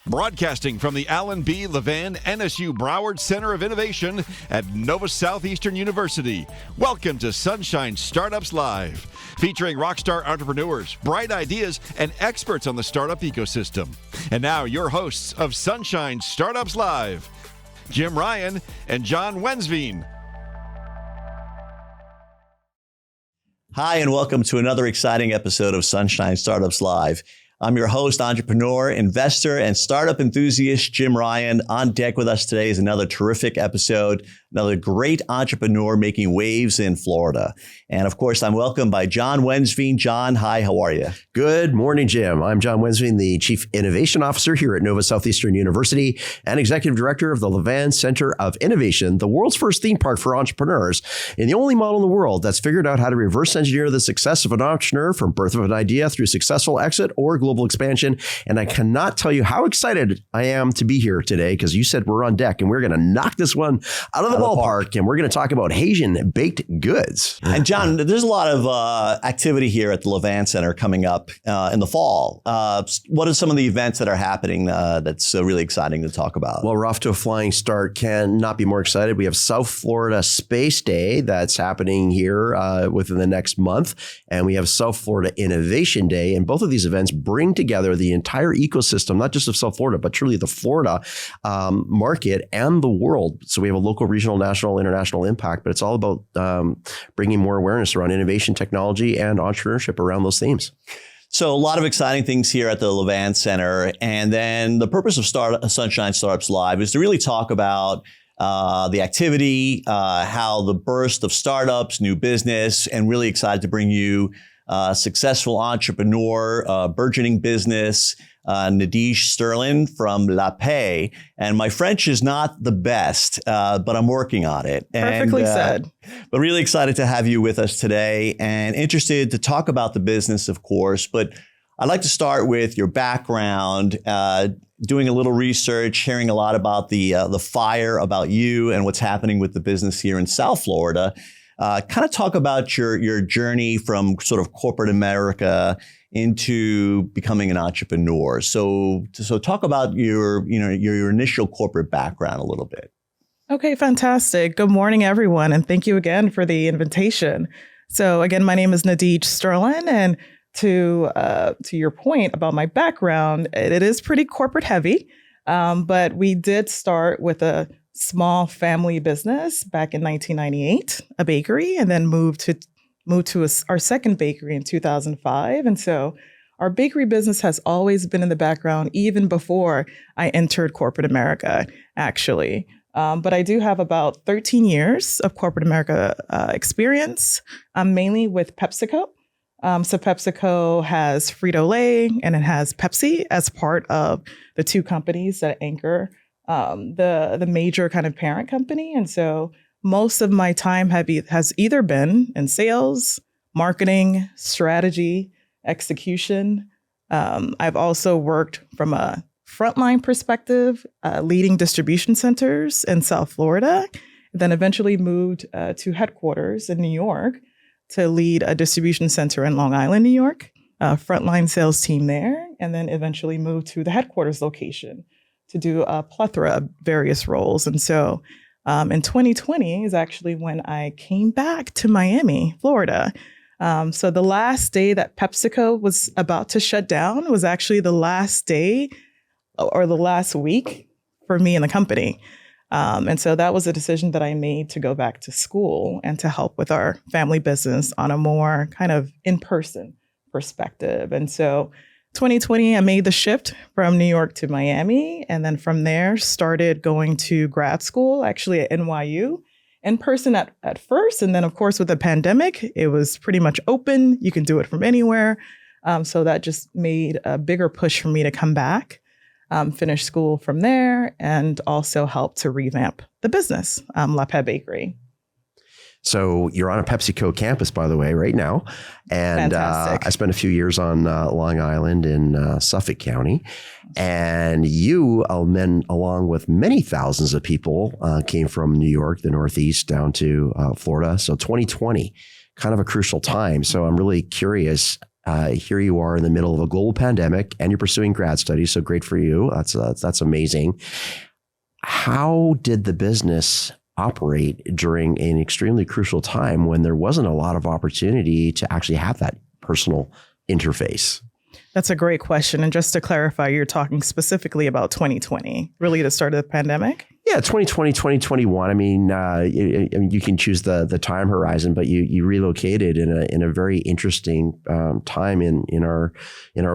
Broadcasting from the Allen B. Levan NSU Broward Center of Innovation at Nova Southeastern University. Welcome to Sunshine Startups Live, featuring rockstar entrepreneurs, bright ideas, and experts on the startup ecosystem. And now your hosts of Sunshine Startups Live, Jim Ryan and John Wensveen. Hi, and welcome to another exciting episode of Sunshine Startups Live. I'm your host, entrepreneur, investor, and startup enthusiast, Jim Ryan. On deck with us today is another terrific episode, another great entrepreneur making waves in Florida. And of course, I'm welcomed by John Wensveen. John, hi, how are you? Good morning, Jim. I'm John Wensveen, the Chief Innovation Officer here at Nova Southeastern University and Executive Director of the Levan Center of Innovation, the world's first theme park for entrepreneurs, and the only model in the world that's figured out how to reverse engineer the success of an entrepreneur from birth of an idea through successful exit or global expansion. And I cannot tell you how excited I am to be here today, because you said we're on deck and we're going to knock this one out of the ballpark, and we're going to talk about Haitian baked goods. And John, there's a lot of activity here at the Levan Center coming up in the fall. What are some of the events that are happening that's really exciting to talk about? Well, we're off to a flying start. Cannot be more excited. We have South Florida Space Day that's happening here within the next month. And we have South Florida Innovation Day. And both of these events bring together the entire ecosystem, not just of South Florida, but truly the Florida market and the world. So we have a local, regional, national, international impact, but it's all about bringing more awareness around innovation, technology, and entrepreneurship around those themes. So a lot of exciting things here at the Levan Center. And then the purpose of Sunshine Startups Live is to really talk about the activity, how the burst of startups, new business, and really excited to bring you successful entrepreneur, burgeoning business, Nadeige Sterlin from Paix. And my French is not the best, but I'm working on it. Perfectly said. But really excited to have you with us today and interested to talk about the business, of course. But I'd like to start with your background, doing a little research, hearing a lot about the fire about you and what's happening with the business here in South Florida. Kind of talk about your journey from sort of corporate America into becoming an entrepreneur. So talk about your initial corporate background a little bit. Okay, fantastic. Good morning, everyone, and thank you again for the invitation. So again, my name is Nadeige Sterlin, and to your point about my background, it is pretty corporate heavy, but we did start with a small family business back in 1998, a bakery, and then moved to our second bakery in 2005. And so our bakery business has always been in the background, even before I entered corporate America, actually. But I do have about 13 years of corporate America experience, mainly with PepsiCo. So PepsiCo has Frito-Lay and it has Pepsi as part of the two companies that anchor the major kind of parent company. And so most of my time has either been in sales, marketing, strategy, execution. I've also worked from a frontline perspective, leading distribution centers in South Florida, then eventually moved to headquarters in New York to lead a distribution center in Long Island, New York, frontline sales team there, and then eventually moved to the headquarters location to do a plethora of various roles. And so in 2020 is actually when I came back to Miami, Florida. So the last day that PepsiCo was about to shut down was actually the last day or the last week for me and the company. And so that was a decision that I made to go back to school and to help with our family business on a more kind of in-person perspective. And so 2020, I made the shift from New York to Miami, and then from there started going to grad school, actually at NYU, in person at first. And then, of course, with the pandemic, it was pretty much open. You can do it from anywhere. So that just made a bigger push for me to come back, finish school from there, and also help to revamp the business, Paix Bakery. So you're on a PepsiCo campus, by the way, right now. And I spent a few years on Long Island in Suffolk County. And you, along with many thousands of people, came from New York, the Northeast, down to Florida. So 2020, kind of a crucial time. So I'm really curious, Here you are in the middle of a global pandemic, and you're pursuing grad studies. So great for you. That's amazing. How did the business operate during an extremely crucial time when there wasn't a lot of opportunity to actually have that personal interface? That's a great question. And just to clarify, you're talking specifically about 2020, really the start of the pandemic? Yeah, 2020, 2021. I mean, you can choose the time horizon, but you relocated in a very interesting time in our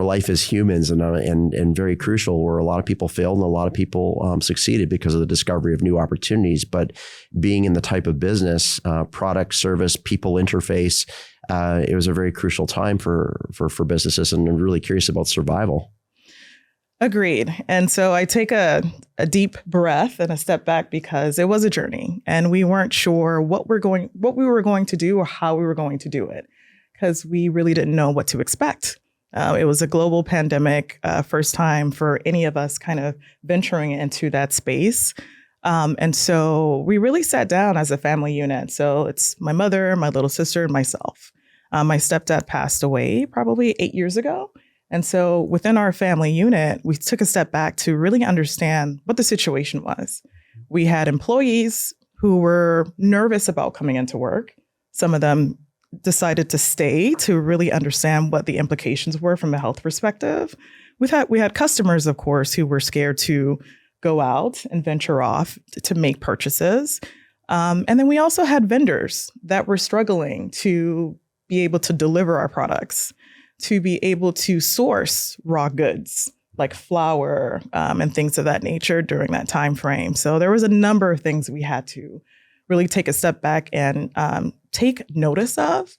life as humans, and very crucial, where a lot of people failed and a lot of people succeeded because of the discovery of new opportunities. But being in the type of business, product, service, people interface, it was a very crucial time for businesses, and I'm really curious about survival. Agreed. And so I take a deep breath and a step back, because it was a journey and we weren't sure what we were going to do or how we were going to do it, because we really didn't know what to expect. It was a global pandemic, first time for any of us kind of venturing into that space. And so we really sat down as a family unit. So it's my mother, my little sister, and myself. My stepdad passed away probably 8 years ago. And so within our family unit, we took a step back to really understand what the situation was. We had employees who were nervous about coming into work. Some of them decided to stay to really understand what the implications were from a health perspective. We had customers, of course, who were scared to go out and venture off to make purchases. And then we also had vendors that were struggling to be able to deliver our products, to be able to source raw goods like flour and things of that nature during that time frame. So there was a number of things we had to really take a step back and take notice of.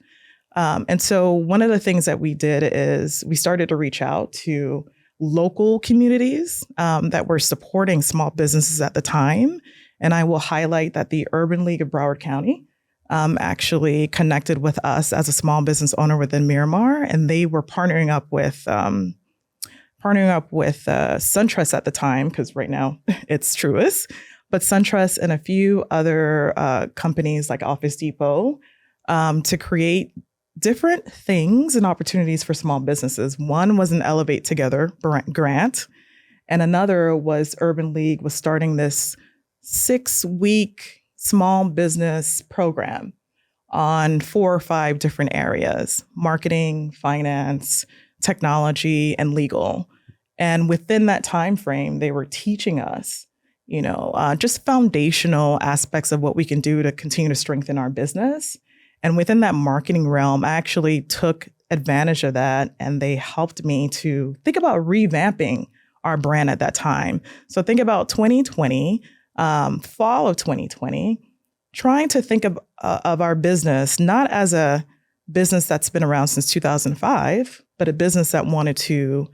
And so one of the things that we did is we started to reach out to local communities that were supporting small businesses at the time. And I will highlight that the Urban League of Broward County actually connected with us as a small business owner within Miramar, and they were partnering up with SunTrust at the time, because right now it's Truist, but SunTrust and a few other companies like Office Depot to create different things and opportunities for small businesses. One was an Elevate Together grant, and another was Urban League was starting this 6-week small business program on 4 or 5 different areas: marketing, finance, technology, and legal. And within that time frame, they were teaching us, just foundational aspects of what we can do to continue to strengthen our business. And within that marketing realm, I actually took advantage of that, and they helped me to think about revamping our brand at that time. So think about 2020, fall of 2020, trying to think of our business not as a business that's been around since 2005, but a business that wanted to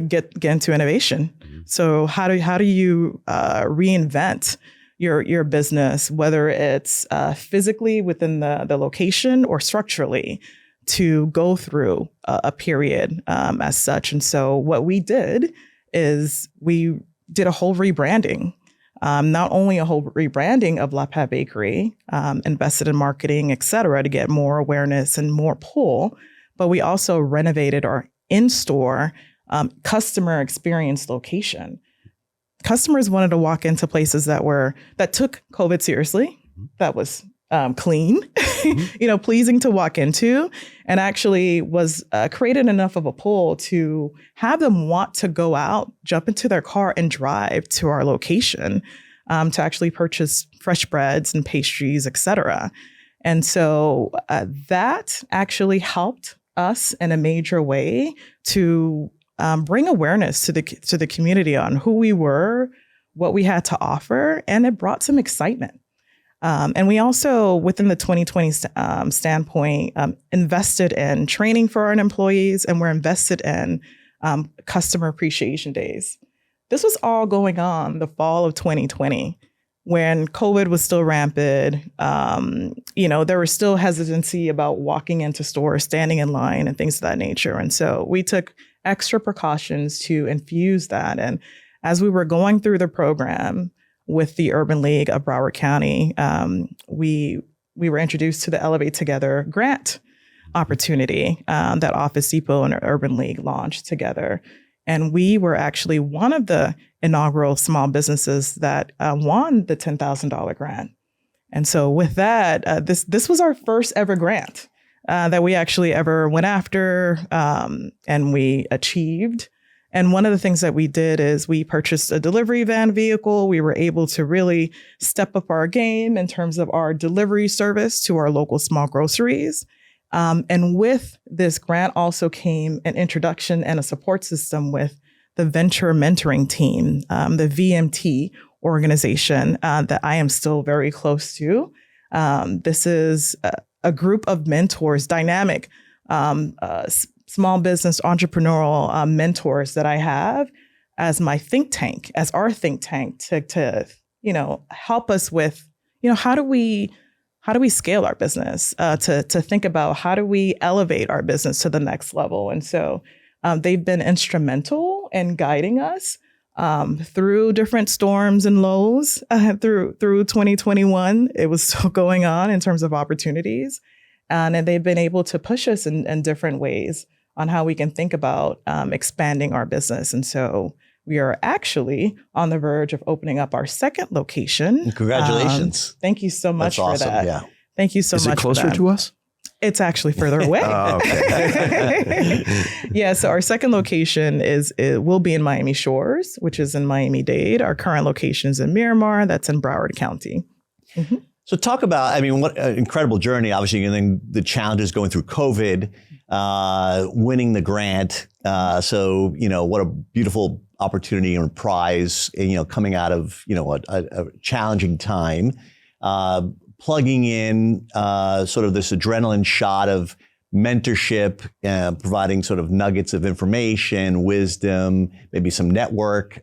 get into innovation. Mm-hmm. So how do you reinvent your business, whether it's physically within the location or structurally, to go through a period as such? And so what we did is we did a whole rebranding, not only a whole rebranding of La Paix Bakery, invested in marketing, et cetera, to get more awareness and more pull, but we also renovated our in-store customer experience location. Customers wanted to walk into places that took COVID seriously, that was clean, pleasing to walk into, and actually was created enough of a pull to have them want to go out, jump into their car and drive to our location to actually purchase fresh breads and pastries, et cetera. And so that actually helped us in a major way to bring awareness to the community on who we were, what we had to offer, and it brought some excitement. And we also, within the 2020 standpoint, invested in training for our employees, and we're invested in customer appreciation days. This was all going on the fall of 2020 when COVID was still rampant. There was still hesitancy about walking into stores, standing in line, and things of that nature. And so we took extra precautions to infuse that. And as we were going through the program with the Urban League of Broward County, we were introduced to the Elevate Together grant opportunity that Office Depot and Urban League launched together. And we were actually one of the inaugural small businesses that won the $10,000 grant. And so with that, this was our first ever grant that we actually ever went after and we achieved. And one of the things that we did is we purchased a delivery van vehicle. We were able to really step up our game in terms of our delivery service to our local small groceries. And with this grant also came an introduction and a support system with the venture mentoring team, the VMT organization that I am still very close to. This is a group of mentors, dynamic small business entrepreneurial mentors that I have as my think tank, as our think tank to help us with, how do we scale our business, to think about how do we elevate our business to the next level. And so they've been instrumental in guiding us through different storms and lows through 2021. It was still going on in terms of opportunities. And they've been able to push us in different ways on how we can think about expanding our business. And so we are actually on the verge of opening up our second location. Congratulations. Thank you so much That's awesome. for that. Yeah. Thank you so much. Is it closer to us? It's actually further away. Oh, okay. Yeah, so our second location will be in Miami Shores, which is in Miami-Dade. Our current location is in Miramar, that's in Broward County. Mm-hmm. So talk about, what an incredible journey, obviously, and then the challenges going through COVID, winning the grant. So, what a beautiful opportunity and prize, coming out of, a challenging time, plugging in sort of this adrenaline shot of mentorship, providing sort of nuggets of information, wisdom, maybe some network.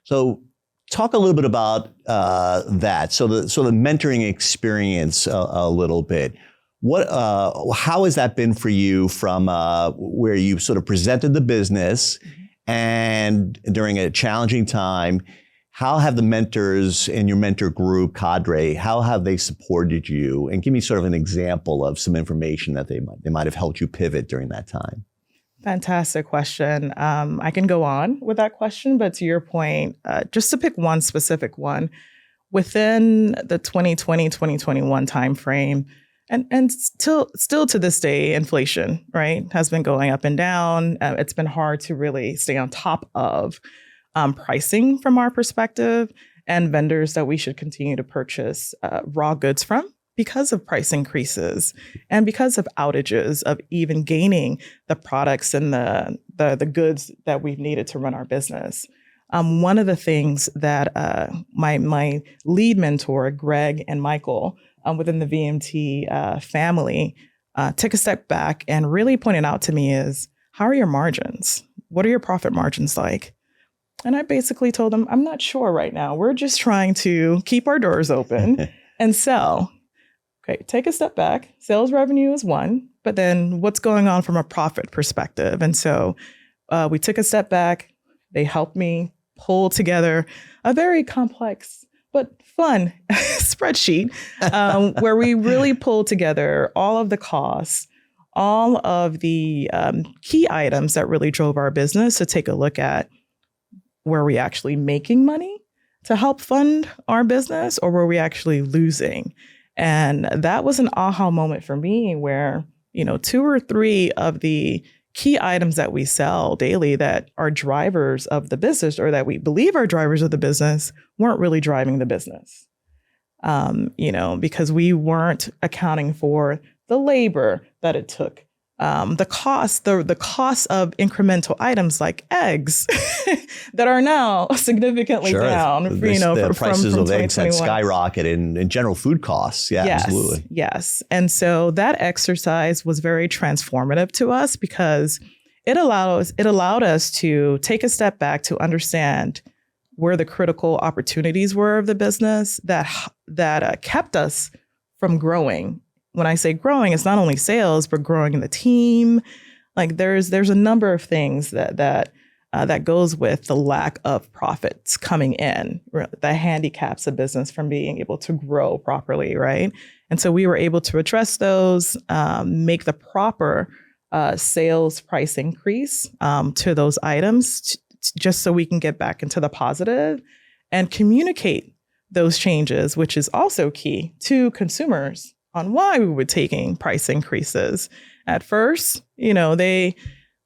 So talk a little bit about that. So the mentoring experience a little bit. How has that been for you from where you sort of presented the business and during a challenging time? How have the mentors in your mentor group, cadre, how have they supported you? And give me sort of an example of some information that they might have helped you pivot during that time. Fantastic question. I can go on with that question, but to your point, just to pick one specific one, within the 2020, 2021 timeframe, and still to this day, inflation, right, has been going up and down. It's been hard to really stay on top of pricing from our perspective and vendors that we should continue to purchase raw goods from because of price increases and because of outages of even gaining the products and the goods that we've needed to run our business. One of the things that my lead mentor, Greg and Michael, within the VMT family, took a step back and really pointed out to me is, how are your margins? What are your profit margins like? And I basically told them, I'm not sure right now. We're just trying to keep our doors open and sell. Okay, take a step back. Sales revenue is one, but then what's going on from a profit perspective? And so we took a step back. They helped me pull together a very complex but fun spreadsheet where we really pulled together all of the costs, all of the key items that really drove our business to take a look at. Were we actually making money to help fund our business, or were we actually losing? And that was an aha moment for me where, 2 or 3 of the key items that we sell daily that are drivers of the business, or that we believe are drivers of the business, weren't really driving the business. Because we weren't accounting for the labor that it took. The cost of incremental items like eggs that are now significantly down. The prices of eggs had skyrocketed and general food costs. Yeah, yes, absolutely. Yes. And so that exercise was very transformative to us because it allowed us to take a step back to understand where the critical opportunities were of the business that kept us from growing. When I say growing, it's not only sales, but growing in the team. Like there's a number of things that that goes with the lack of profits coming in, that handicaps a business from being able to grow properly, right? And so we were able to address those, make the proper sales price increase to those items, just so we can get back into the positive and communicate those changes, which is also key to consumers on why we were taking price increases. At first, they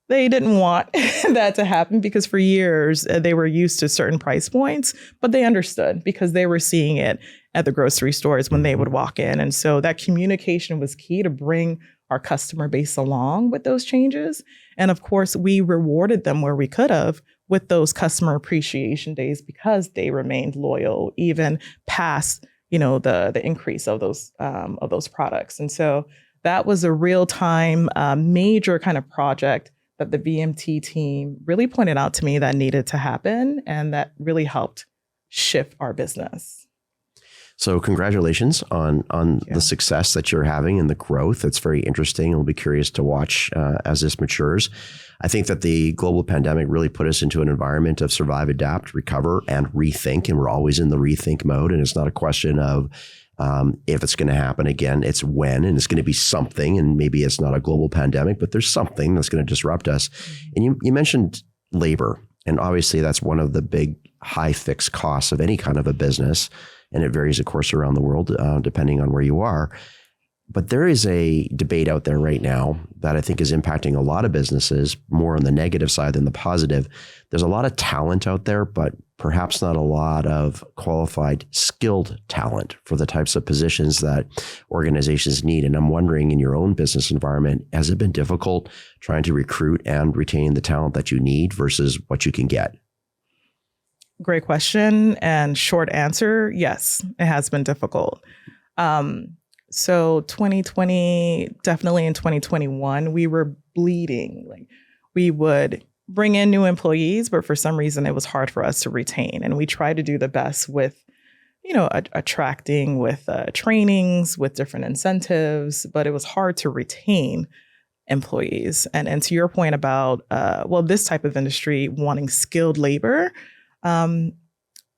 didn't want that to happen because for years they were used to certain price points, but they understood because they were seeing it at the grocery stores when they would walk in. And so that communication was key to bring our customer base along with those changes. And of course, we rewarded them where we could have with those customer appreciation days because they remained loyal even past, the increase of those products. And so that was a real time major kind of project that the VMT team really pointed out to me that needed to happen, and that really helped shift our business. So congratulations on the success that you're having and the growth. It's very interesting. We'll be curious to watch as this matures. I think that the global pandemic really put us into an environment of survive, adapt, recover, and rethink. And we're always in the rethink mode. And it's not a question of if it's going to happen again, it's when, and it's going to be something. And maybe it's not a global pandemic, but there's something that's going to disrupt us. And you mentioned labor. And obviously that's one of the big high fixed costs of any kind of a business. And it varies, of course, around the world, depending on where you are. But there is a debate out there right now that I think is impacting a lot of businesses more on the negative side than the positive. There's a lot of talent out there, but perhaps not a lot of qualified, skilled talent for the types of positions that organizations need. And I'm wondering, in your own business environment, has it been difficult trying to recruit and retain the talent that you need versus what you can get? Great question. And short answer, yes, it has been difficult. So 2020, definitely in 2021, we were bleeding. Like, we would bring in new employees, but for some reason it was hard for us to retain. And we tried to do the best with, attracting with trainings, with different incentives, but it was hard to retain employees. And to your point about, this type of industry wanting skilled labor,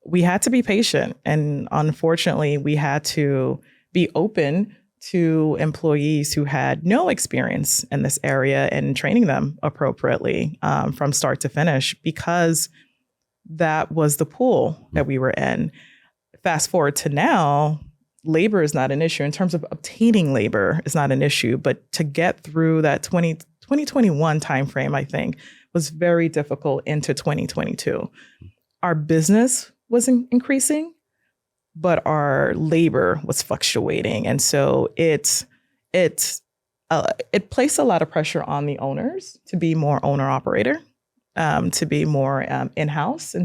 we had to be patient. And unfortunately, we had to be open to employees who had no experience in this area and training them appropriately from start to finish, because that was the pool that we were in. Fast forward to now, labor is not an issue. In terms of obtaining labor is not an issue, but to get through that 2021 timeframe, I think, was very difficult into 2022. Our business wasn't increasing, but our labor was fluctuating. And so it placed a lot of pressure on the owners to be more owner-operator, to be more in-house.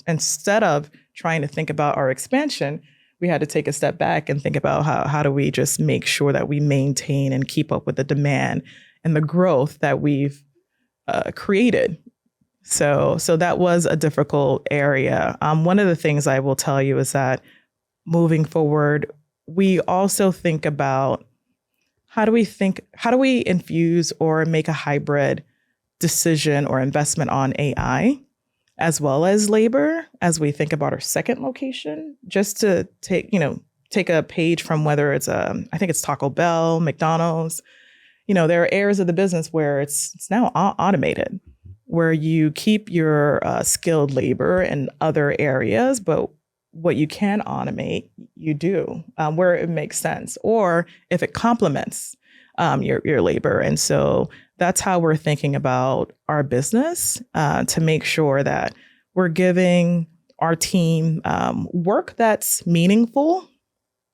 Instead of trying to think about our expansion, we had to take a step back and think about how do we just make sure that we maintain and keep up with the demand and the growth that we've created. So that was a difficult area. One of the things I will tell you is that moving forward, we also think about how do we infuse or make a hybrid decision or investment on AI as well as labor as we think about our second location, just to take a page from whether it's I think it's Taco Bell, McDonald's. There are areas of the business where it's now automated, where you keep your skilled labor in other areas, but what you can automate, you do, where it makes sense, or if it complements your labor. And so that's how we're thinking about our business to make sure that we're giving our team work that's meaningful.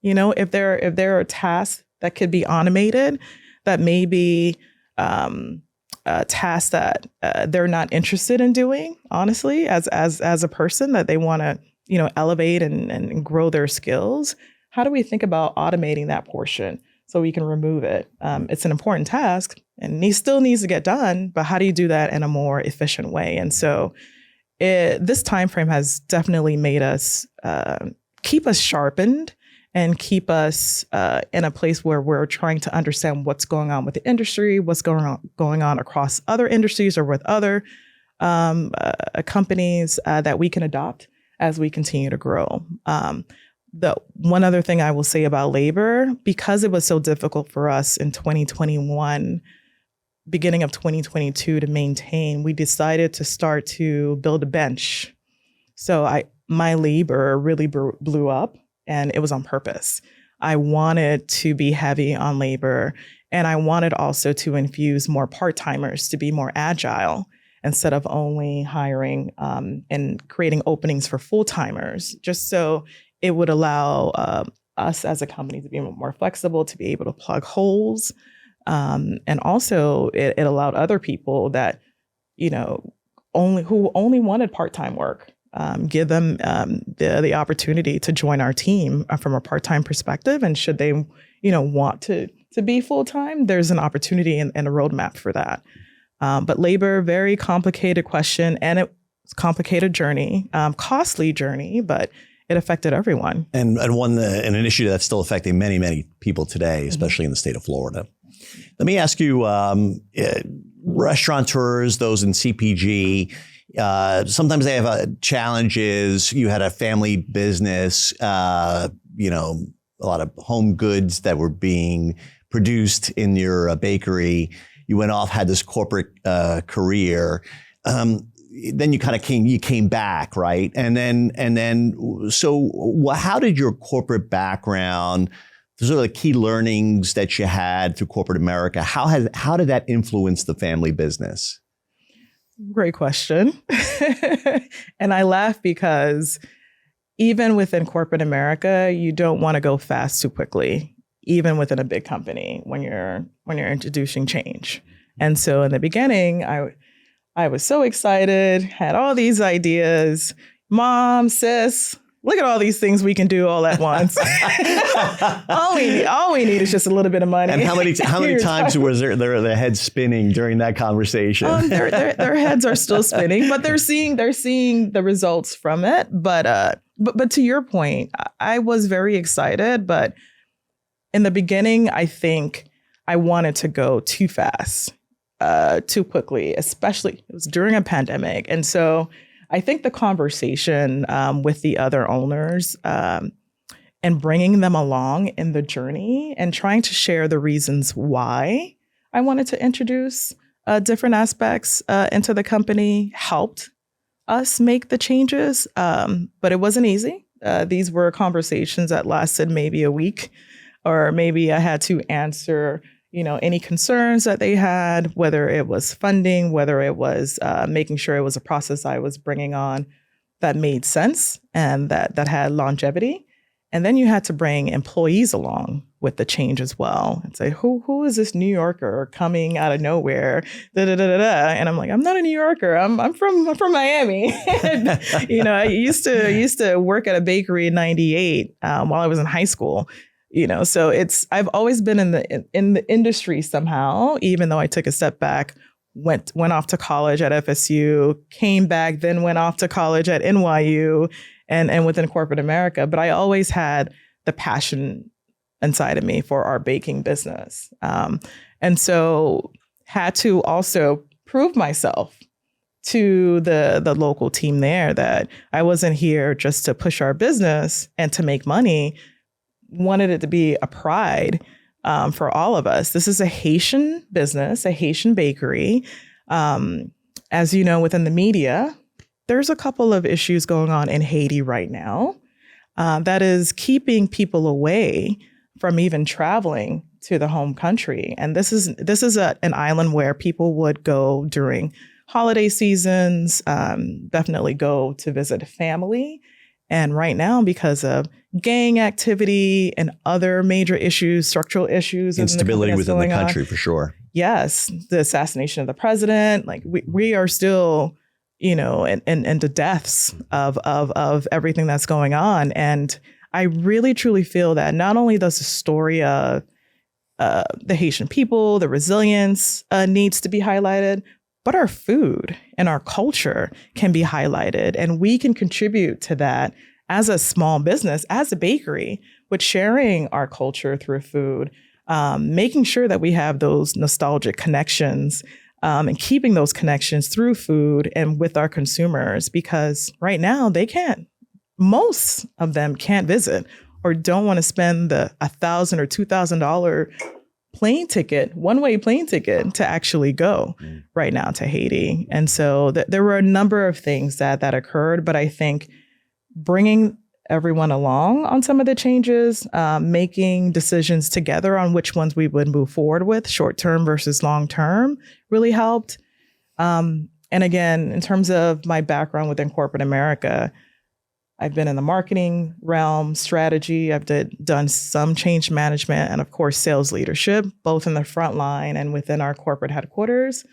If there are tasks that could be automated, that may be tasks that they're not interested in doing, honestly, as a person, that they want to elevate and grow their skills. How do we think about automating that portion so we can remove it? It's an important task and still needs to get done, but how do you do that in a more efficient way? And so this time frame has definitely made us keep us sharpened and keep us in a place where we're trying to understand what's going on with the industry, what's going on across other industries or with other companies that we can adopt as we continue to grow. The one other thing I will say about labor, because it was so difficult for us in 2021, beginning of 2022 to maintain, we decided to start to build a bench. So my labor really blew up, and it was on purpose. I wanted to be heavy on labor, and I wanted also to infuse more part-timers to be more agile instead of only hiring and creating openings for full-timers, just so it would allow us as a company to be more flexible, to be able to plug holes. And also it allowed other people that, who only wanted part-time work, give them the opportunity to join our team from a part-time perspective. And should they, want to be full-time, there's an opportunity and a roadmap for that. But labor, very complicated question, and it's a complicated journey, costly journey, but it affected everyone. And an issue that's still affecting many, many people today, especially in the state of Florida. Let me ask you, restaurateurs, those in CPG, sometimes they have challenges. You had a family business, a lot of home goods that were being produced in your bakery. You went off, had this corporate career. Then you kind of came back, right? So how did your corporate background, those are the key learnings that you had through corporate America, how did that influence the family business? Great question. And I laugh because even within corporate America, you don't want to go fast too quickly, even within a big company when you're introducing change. And so in the beginning, I was so excited, had all these ideas. Mom, sis, look at all these things we can do all at once. all we need is just a little bit of money. And how many times was their head spinning during that conversation? Their heads are still spinning, but they're seeing the results from it. But to your point, I was very excited, but in the beginning, I think I wanted to go too fast. Too quickly, especially it was during a pandemic. And so I think the conversation with the other owners and bringing them along in the journey and trying to share the reasons why I wanted to introduce different aspects into the company helped us make the changes. But it wasn't easy. These were conversations that lasted maybe a week, or maybe I had to answer any concerns that they had, whether it was funding, whether it was making sure it was a process I was bringing on that made sense and that had longevity. And then you had to bring employees along with the change as well and say, who is this New Yorker coming out of nowhere? And I'm like, I'm not a New Yorker. I'm from Miami. I used to work at a bakery in '98 while I was in high school. So I've always been in the industry somehow, even though I took a step back, went off to college at FSU, came back, then went off to college at NYU and within corporate America. But I always had the passion inside of me for our baking business. And so had to also prove myself to the local team there that I wasn't here just to push our business and to make money. Wanted it to be a pride for all of us. This is a Haitian business, a Haitian bakery. As you know, within the media, there's a couple of issues going on in Haiti right now that is keeping people away from even traveling to the home country. And this is an island where people would go during holiday seasons, definitely go to visit family. And right now, because of gang activity and other major issues, structural issues, instability within the country, for sure. Yes, the assassination of the president, like we are still, in the depths of everything that's going on. And I really truly feel that not only does the story of the Haitian people, the resilience needs to be highlighted, but our food and our culture can be highlighted, and we can contribute to that as a small business, as a bakery, with sharing our culture through food, making sure that we have those nostalgic connections and keeping those connections through food and with our consumers, because right now most of them can't visit or don't want to spend the $1,000 or $2,000 one-way plane ticket to actually go right now to Haiti. And so there were a number of things that occurred, but I think bringing everyone along on some of the changes, making decisions together on which ones we would move forward with, short-term versus long-term, really helped. And again, in terms of my background within corporate America, I've been in the marketing realm, strategy. I've done some change management and, of course, sales leadership, both in the front line and within our corporate headquarters.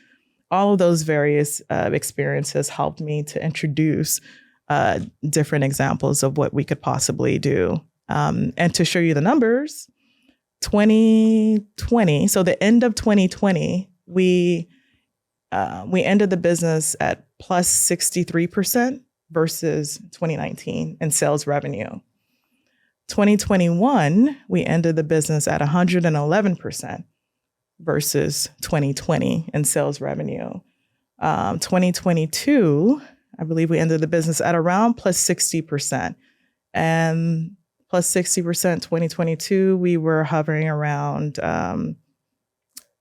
All of those various experiences helped me to introduce different examples of what we could possibly do. And to show you the numbers, 2020, so the end of 2020, we ended the business at plus 63%. Versus 2019 in sales revenue. 2021, we ended the business at 111% versus 2020 in sales revenue. 2022, I believe we ended the business at around plus 60%. And plus 60%, 2022, we were hovering around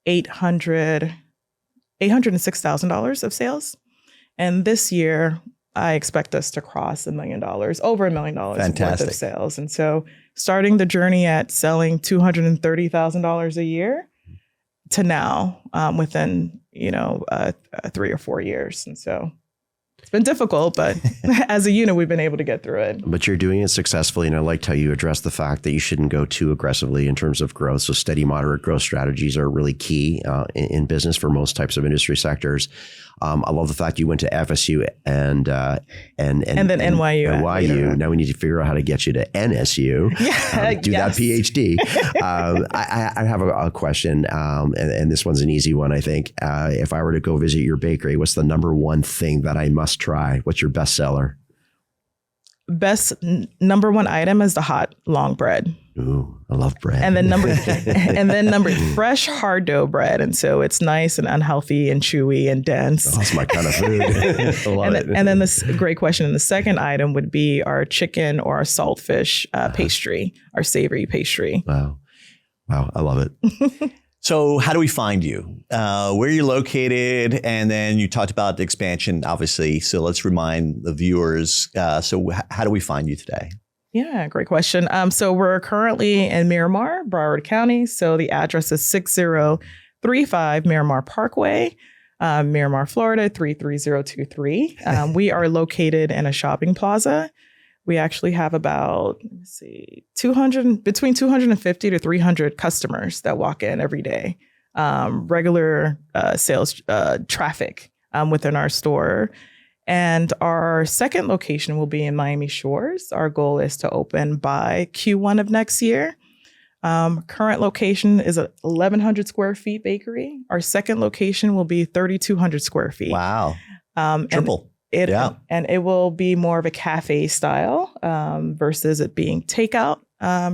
$806,000 of sales. And this year, I expect us to cross $1 million, over $1 million worth of sales. And so starting the journey at selling $230,000 a year to now within, 3 or 4 years. And so it's been difficult, but as a unit, we've been able to get through it. But you're doing it successfully. And I liked how you addressed the fact that you shouldn't go too aggressively in terms of growth. So steady, moderate growth strategies are really key in business for most types of industry sectors. I love the fact you went to FSU and then NYU. NYU. Now we need to figure out how to get you to NSU. Do that PhD. I have a question, and this one's an easy one, I think. If I were to go visit your bakery, what's the number one thing that I must try? What's your best seller? Number one item is the hot long bread. Ooh, I love bread. And then number fresh hard dough bread. And so it's nice and unhealthy and chewy and dense. That's my kind of food. I love it. And then this great question. And the second item would be our chicken or our saltfish pastry, our savory pastry. Wow. I love it. So how do we find you? Where you're located? And then you talked about the expansion, obviously. So let's remind the viewers. So how do we find you today? Yeah, great question. So we're currently in Miramar, Broward County. So the address is 6035 Miramar Parkway, Miramar, Florida, 33023. We are located in a shopping plaza. We actually have about, between 250 to 300 customers that walk in every day. Regular sales traffic within our store. And our second location will be in Miami Shores. Our goal is to open by Q1 of next year. Current location is a 1,100 square feet bakery. Our second location will be 3,200 square feet. Wow. Triple. And it will be more of a cafe style versus it being takeout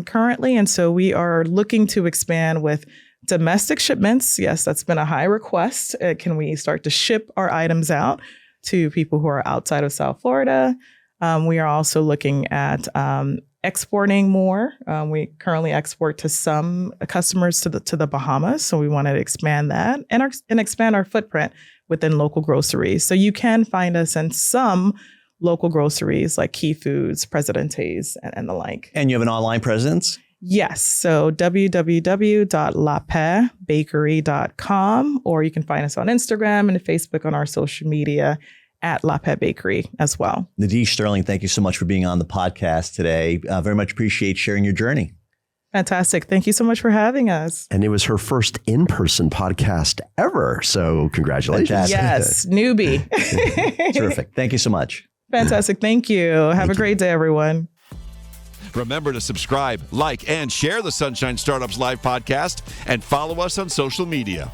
currently. And so we are looking to expand with domestic shipments. Yes, that's been a high request. Can we start to ship our items out to people who are outside of South Florida? We are also looking at exporting more. We currently export to some customers to the Bahamas. So we want to expand that and expand our footprint within local groceries. So you can find us in some local groceries like Key Foods, Presidentes, and the like. And you have an online presence? Yes. So www.lapaixbakery.com, or you can find us on Instagram and Facebook on our social media at La Paix Bakery as well. Nadeige Sterlin, thank you so much for being on the podcast today. Very much appreciate sharing your journey. Fantastic. Thank you so much for having us. And it was her first in-person podcast ever. So congratulations. Fantastic. Yes, newbie. Terrific. Thank you so much. Fantastic. Thank you. Have a great day, everyone. Remember to subscribe, like, and share the Sunshine Startups Live podcast and follow us on social media.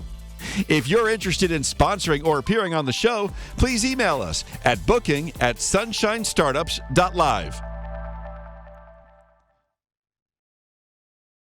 If you're interested in sponsoring or appearing on the show, please email us at booking@sunshinestartups.live.